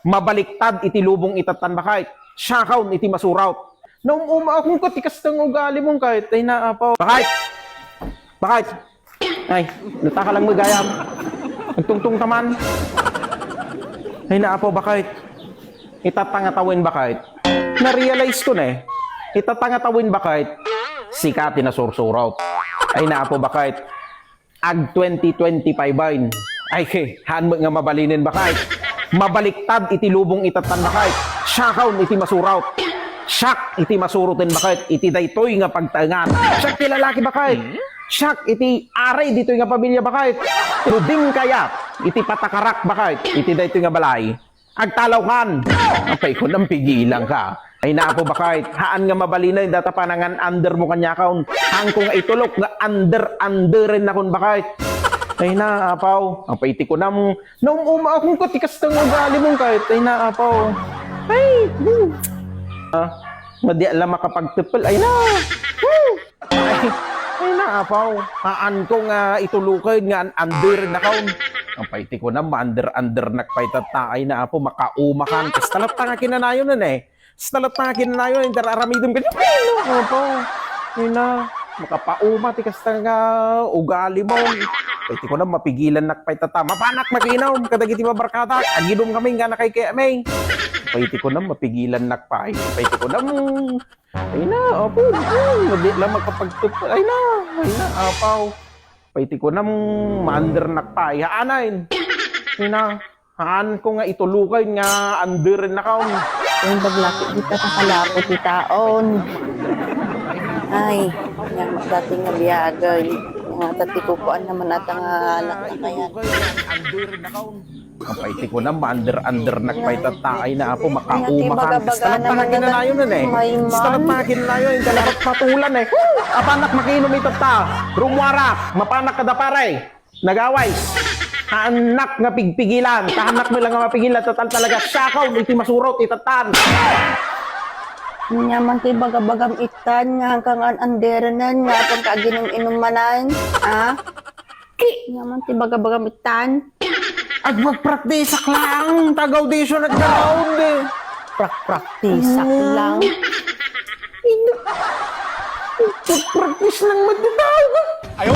Mabaliktad iti lubong itatan bakit. Syakaw iti masuraw. Naumuma akong katikas ng ugali mong kahit ay naapaw. Bakit? Bakit? Ay, nataka lang magayam. Nagtungtong taman. Ay naapaw bakit? Itatangatawin bakit? Na-realize ko na eh. Itatangatawin bakit? Sikati na sursuraw. Ay naapaw bakit? Ag 2025 bain. Ay han mo nga mabalinin bakit? Mabaliktad iti lubong itatan bakit? Syakaw iti masuraw. Syak iti masurutin bakit? Iti daytoy nga pagtangan. Syak ti lalaki bakit? Syak iti aray ditoy nga pamilya bakit? Tuding kaya iti patakarak bakit? Iti daytoy nga balay. Agtalaw kan. Apay ko nang pigilan ka. Ay naapo bakit? Haan nga mabalinay data panangan under mo kanya kaon. Hang ko nga itulok nga under rin na kun bakit? Ay naapaw. Apay ti ko nam naumuma akong katikas ng ugali mong kahit. Ay naapaw. Ay. Madi alam makapagtipil. Ay na. Ay naapaw. Haan ko nga itulukay nga under na kaon. Ang paiti ko na, under nakpaitata ay na po, makaumakan. Tapos talat nga kinanayon nun eh. Tapos talat nga kinanayon, hindi raramidom ka. Ano po? Yun na, makapauma, tikas nga ugali mo. Paiti ko na, mapigilan nakpaitata. Mapanak makinaw, kadagiti mabarkada. Aginom kami nga na kay Kemeng. Paiti ko na, mapigilan nakpay. Paiti ko na, ay na, opo, hindi lang magkapagtupo. Ay na, apaw. Paiti ko nang maander nakpay. Haanain. Ina, haan ko nga itulukay nga under na kaon. Yung baglaki kita nakalapot ni taon. Ay, yung dating nga biyagay. Nga tatikukuan naman at ang anak na kaya. Under na kaon. Ang paiti ko na, under nakpay tatay na po, makaumakan. Stalat na kinanayon nun eh. Stalat na kinanayon, dalapat patulan eh. Apanak makinom itata. Rumwarak, mapanak kada pare. Nagaways. Anak nga pigpigilan. Tahanak mo lang nga mapigilan. Total talaga, syakaw, iti masurot, itatan. Nyaman kay bagabagam itan nga hanggang anderenan nga pang kaginom-inumanan. Ha? Nyaman kay bagabagam itan. At magpraktisak lang. Tag-audition at ganoon eh. Praktisak lang. Mag-practice lang magdadaw. Ayaw!